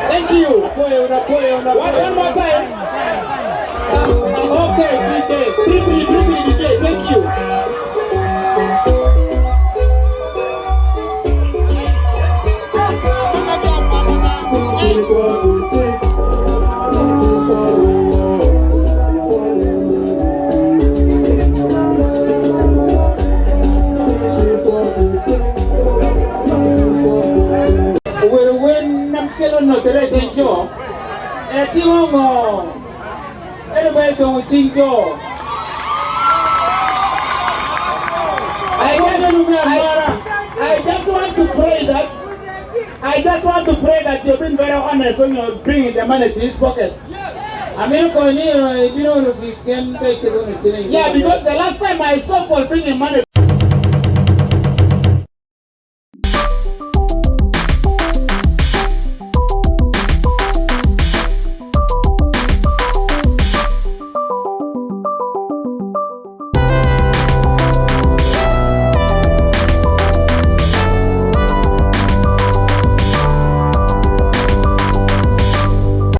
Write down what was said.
Thank you. One more time. Okay, DJ. Thank you. No te le digo, everybody don't think so. I just want to pray that you've been very honest when you're bringing the money to his pocket. I mean, you know, we can take it on the yeah, because the last time I saw Paul bringing money.